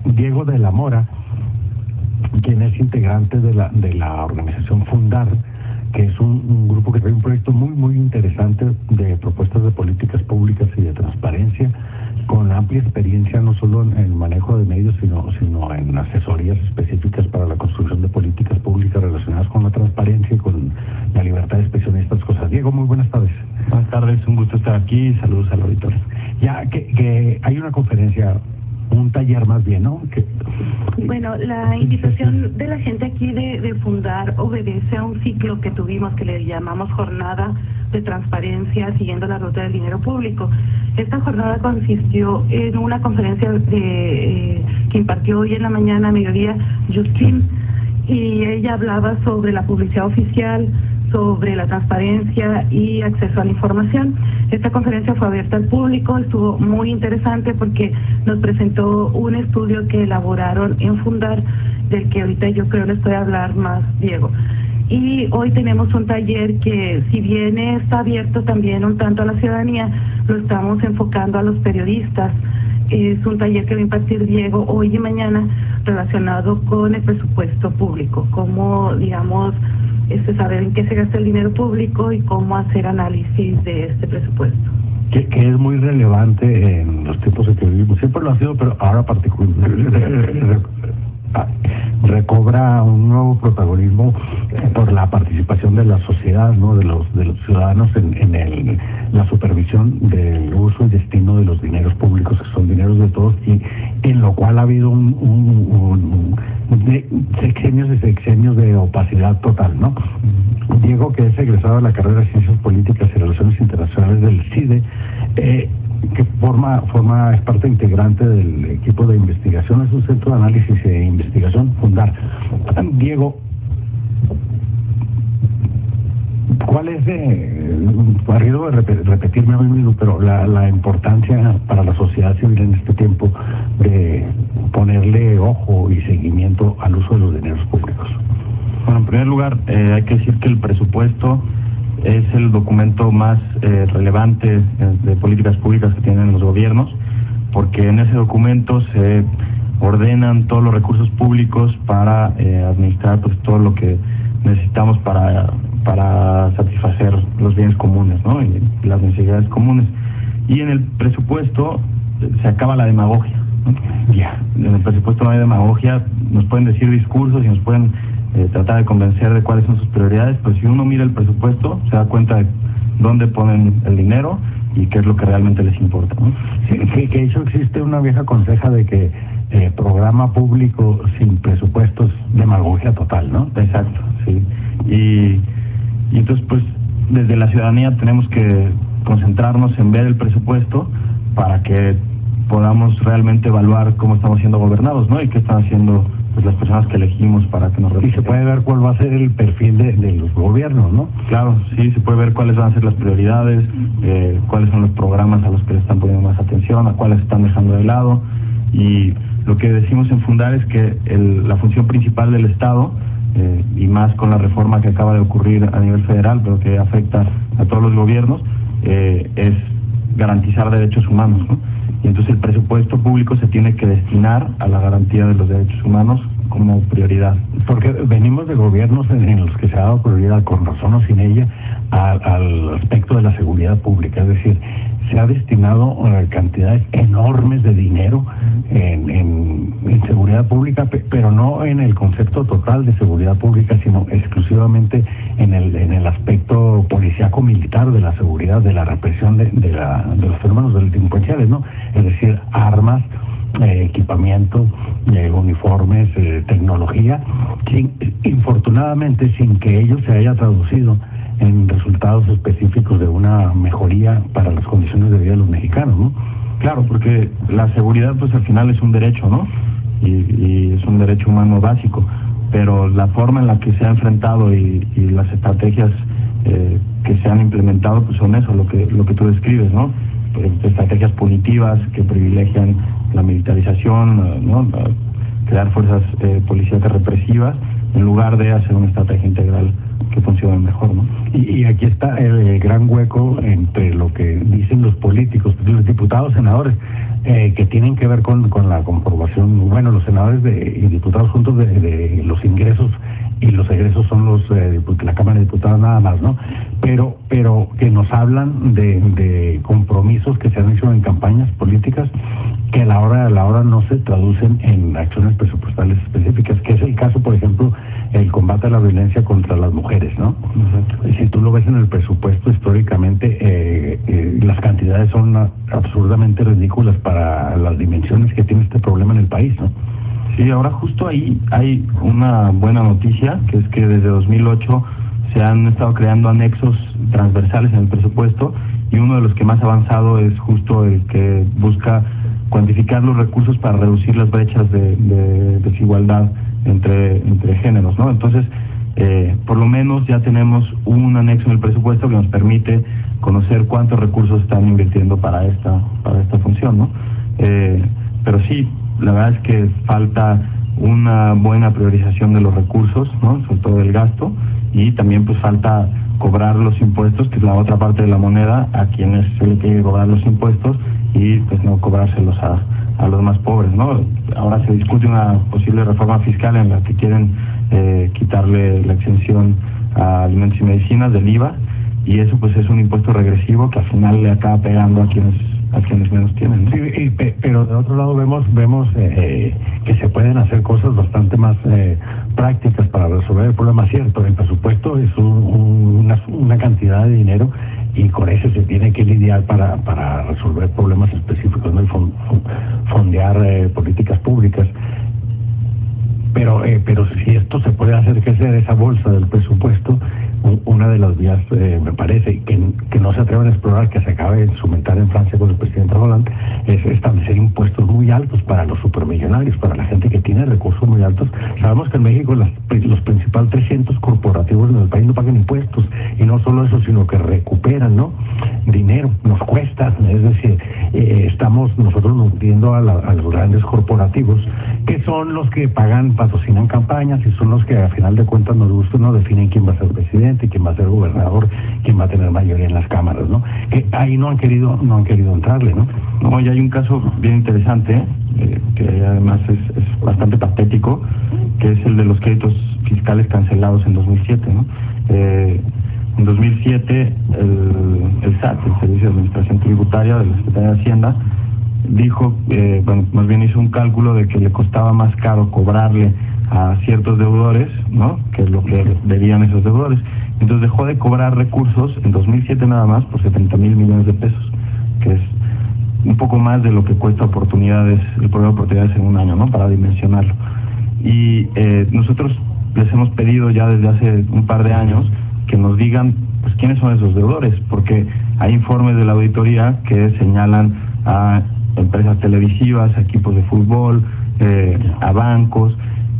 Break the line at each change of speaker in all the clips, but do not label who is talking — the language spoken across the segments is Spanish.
Diego de la Mora, quien es integrante de la organización Fundar, que es un grupo que trae un proyecto muy interesante de propuestas de políticas públicas y de transparencia, con amplia experiencia no solo en el manejo de medios, sino en asesorías específicas para la construcción de políticas públicas relacionadas con la transparencia y con la libertad de expresión y estas cosas. Diego, muy buenas tardes.
Buenas tardes, un gusto estar aquí, saludos al auditorio.
Ya que hay una conferencia, un taller más bien, ¿no?
Bueno, la invitación de la gente aquí de Fundar obedece a un ciclo que tuvimos que le llamamos Jornada de Transparencia siguiendo la ruta del dinero público. Esta jornada consistió en una conferencia que impartió hoy en la mañana, a mediodía, Justin, y ella hablaba sobre la publicidad oficial, sobre la transparencia y acceso a la información. Esta conferencia fue abierta al público, estuvo muy interesante porque nos presentó un estudio que elaboraron en Fundar, del que ahorita yo creo les puede hablar más Diego. Y hoy tenemos un taller que, si bien está abierto también un tanto a la ciudadanía, lo estamos enfocando a los periodistas. Es un taller que va a impartir Diego hoy y mañana relacionado con el presupuesto público, cómo, digamos, saber en qué se gasta el dinero público y cómo hacer análisis de este presupuesto.
Que es muy relevante en los tiempos en que vivimos. Siempre lo ha sido, pero ahora recobra un nuevo protagonismo por la participación de la sociedad, ¿no? de los ciudadanos en la supervisión del uso y destino de los dineros públicos, que son dineros de todos, y en lo cual ha habido sexenios de opacidad total, ¿no? Diego, que es egresado de la carrera de Ciencias Políticas y Relaciones Internacionales del CIDE, que es parte integrante del equipo de investigación, es un centro de análisis e investigación Fundar. Diego, ¿cuál es arriesgo de repetirme a mí mismo, pero la importancia para la sociedad civil en este tiempo de ponerle ojo y seguimiento al uso de los dineros públicos?
Bueno, en primer lugar, hay que decir que el presupuesto es el documento más relevante de políticas públicas que tienen los gobiernos, porque en ese documento se ordenan todos los recursos públicos para administrar pues todo lo que necesitamos para satisfacer los bienes comunes, ¿no? Y las necesidades comunes. Y en el presupuesto se acaba la demagogia, ¿no?
Ya.
En el presupuesto no hay demagogia, nos pueden decir discursos y nos pueden tratar de convencer de cuáles son sus prioridades, pero si uno mira el presupuesto se da cuenta de dónde ponen el dinero y qué es lo que realmente les importa, ¿no?
Sí, que eso existe una vieja conseja de que programa público sin presupuestos, demagogia total, ¿no?
Exacto, sí. Y entonces, pues, desde la ciudadanía tenemos que concentrarnos en ver el presupuesto para que podamos realmente evaluar cómo estamos siendo gobernados, ¿no? Y qué están haciendo pues las personas que elegimos para que nos representen.
Y se puede ver cuál va a ser el perfil de los gobiernos, ¿no?
Claro, sí, se puede ver cuáles van a ser las prioridades, cuáles son los programas a los que le están poniendo más atención, a cuáles están dejando de lado. Y lo que decimos en Fundar es que la función principal del Estado, y más con la reforma que acaba de ocurrir a nivel federal, pero que afecta a todos los gobiernos, es garantizar derechos humanos, ¿no? Y entonces el presupuesto público se tiene que destinar a la garantía de los derechos humanos como prioridad.
Porque venimos de gobiernos en los que se ha dado prioridad, con razón o sin ella, al aspecto de la seguridad pública. Es decir, se ha destinado cantidades enormes de dinero en seguridad pública, pero no en el concepto total de seguridad pública, sino exclusivamente en el aspecto policíaco militar de la seguridad, de la represión de los fenómenos delincuenciales, ¿no? Es decir, armas, equipamiento, uniformes, tecnología, infortunadamente sin que ello se haya traducido en resultados específicos de una mejoría para las condiciones de vida de los mexicanos, ¿no?
Claro, porque la seguridad pues al final es un derecho, ¿no? Y es un derecho humano básico, pero la forma en la que se ha enfrentado y las estrategias que se han implementado pues son eso, lo que tú describes, ¿no? Estrategias punitivas que privilegian la militarización, ¿no? Crear fuerzas policíacas represivas en lugar de hacer una estrategia integral que funcionen mejor, ¿no?
Y aquí está el gran hueco entre lo que dicen los políticos, los diputados, senadores, que tienen que ver con la comprobación. Bueno, los senadores y diputados juntos de los ingresos y los egresos son la Cámara de Diputados nada más, ¿no? Pero que nos hablan de compromisos que se han hecho en campañas políticas que a la hora no se traducen en acciones presupuestales específicas, que es el caso, por ejemplo, el combate a la violencia contra las mujeres, ¿no? Y si tú lo ves en el presupuesto históricamente, las cantidades son absurdamente ridículas para las dimensiones que tiene este problema en el país, ¿no?
Sí, ahora justo ahí hay una buena noticia, que es que desde 2008 se han estado creando anexos transversales en el presupuesto, y uno de los que más avanzado es justo el que busca cuantificar los recursos para reducir las brechas de desigualdad entre géneros, ¿no? Entonces, por lo menos ya tenemos un anexo en el presupuesto que nos permite conocer cuántos recursos están invirtiendo para esta función, ¿no? Pero sí, la verdad es que falta una buena priorización de los recursos, ¿no? Sobre todo del gasto, y también pues falta cobrar los impuestos, que es la otra parte de la moneda, a quienes se le tiene que cobrar los impuestos y pues no cobrárselos a los más pobres, ¿no? Ahora se discute una posible reforma fiscal en la que quieren quitarle la exención a alimentos y medicinas del IVA, y eso pues es un impuesto regresivo que al final le acaba pegando a quienes menos tienen, ¿no?
Sí, pero de otro lado vemos que se pueden hacer cosas bastante más prácticas para resolver el problema. Cierto, el presupuesto es una cantidad de dinero y con eso se tiene que lidiar para resolver problemas específicos, ¿no? Y fondear políticas públicas. Pero si esto se puede hacer crecer esa bolsa del presupuesto, una de las vías, me parece, que no se atreven a explorar, que se acaba de instrumentar en Francia con el presidente Hollande, es establecer impuestos muy altos para los supermillonarios, para la gente que tiene recursos muy altos. Sabemos que en México los principales 300 corporativos en el país no pagan impuestos, y no solo eso, sino que recuperan, ¿no?, dinero, nos cuesta, es decir, estamos nosotros nutriendo a los grandes corporativos, que son los que patrocinan campañas, y son los que a final de cuentas nos gusta, no definen quién va a ser presidente, quién va a ser gobernador, quién va a tener mayoría en las cámaras, ¿no? Que ahí no han querido entrarle, ¿no?
No, y hay un caso bien interesante, que además es bastante patético, que es el de los créditos fiscales cancelados en 2007, ¿no? En 2007 el SAT, el Servicio de Administración Tributaria de la Secretaría de Hacienda, dijo, más bien hizo un cálculo de que le costaba más caro cobrarle a ciertos deudores, ¿no?, que lo que debían esos deudores. Entonces dejó de cobrar recursos en 2007 nada más por 70,000 millones de pesos, que es un poco más de lo que cuesta el programa de oportunidades en un año, ¿no?, para dimensionarlo. Y nosotros les hemos pedido ya desde hace un par de años que nos digan pues quiénes son esos deudores, porque hay informes de la auditoría que señalan a empresas televisivas, a equipos de fútbol, a bancos,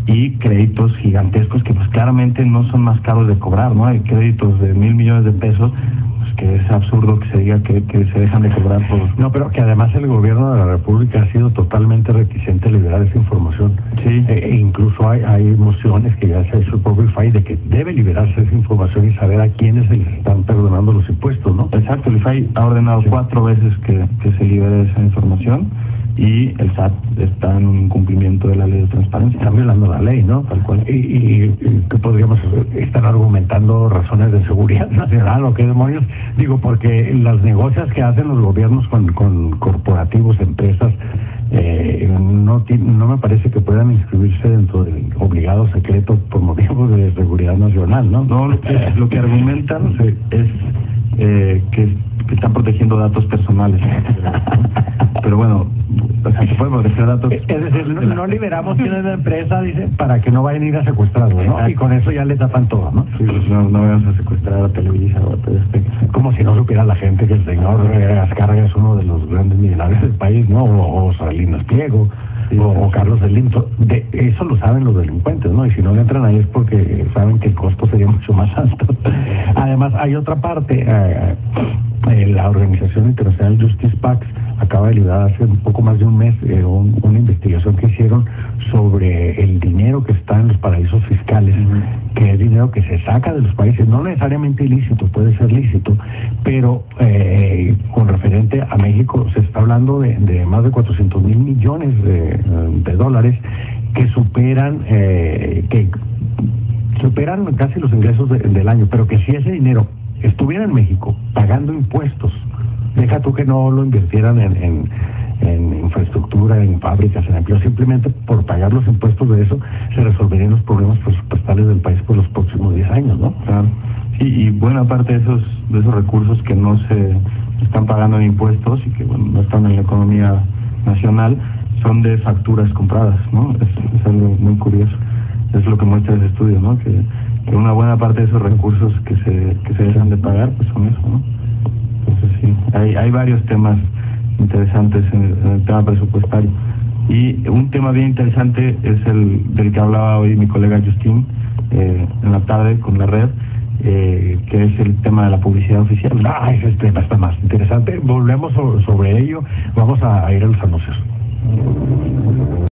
y créditos gigantescos que pues claramente no son más caros de cobrar, ¿no? Hay créditos de 1,000 millones de pesos, pues que es absurdo que se diga que se dejan de cobrar por...
No, pero que además el gobierno de la República ha sido totalmente reticente a liberar esa información.
Sí.
Incluso hay mociones que ya se ha hecho el propio IFAI de que debe liberarse esa información y saber a quiénes se les están perdonando los impuestos, ¿no?
Exacto, el IFAI ha ordenado 4 veces que se libere esa información, y el SAT está en un incumplimiento de la ley de transparencia.
Están violando la ley, ¿no?
Tal cual.
¿Y qué podríamos estar argumentando? ¿Razones de seguridad nacional o qué demonios? Digo, porque las negocias que hacen los gobiernos con corporativos, empresas, no me parece que puedan inscribirse dentro del obligado secreto por motivos de seguridad nacional, ¿no?
No, lo que argumentan es que están protegiendo datos personales. Pero bueno, o sea, se puede proteger datos.
Es decir, no liberamos quién es la empresa, dice, para que no vayan a ir a secuestrarlo, ¿no? Y con eso ya le tapan todo, ¿no?
Sí, pues no vamos a secuestrar a Televisa o a TV.
Como si no supiera la gente que el señor Azcárraga es uno de los grandes millonarios del país, ¿no? O Salinas Pliego, sí, o Carlos Slim. Eso lo saben los delincuentes, ¿no? Y si no le entran ahí es porque saben que el costo sería mucho más alto. Además, hay otra parte, la Organización Internacional Justice Pax acaba de liberar hace un poco más de un mes una investigación que hicieron sobre el dinero que está en los paraísos fiscales, que es dinero que se sabe saca de los países, no necesariamente ilícito, puede ser lícito, pero con referente a México se está hablando de más de 400,000 millones de dólares que superan casi los ingresos del año, pero que si ese dinero estuviera en México pagando impuestos, deja tú que no lo invirtieran en infraestructura, en fábricas, en empleo, simplemente por pagar los impuestos de eso se resolverían los problemas presupuestales del país por los próximos 10 años, ¿no?
Claro. Sí, y buena parte de esos recursos que no se están pagando en impuestos y que no están en la economía nacional son de facturas compradas, ¿no? Es algo muy curioso. Es lo que muestra ese estudio, ¿no? Que una buena parte de esos recursos que se dejan de pagar, pues son eso, ¿no? Entonces sí, hay varios temas interesantes en el tema presupuestario. Y un tema bien interesante es el del que hablaba hoy mi colega Justin en la tarde con la red, que es el tema de la publicidad oficial, ¿no?
Ese tema está más interesante. Volvemos sobre ello. Vamos a ir a los anuncios.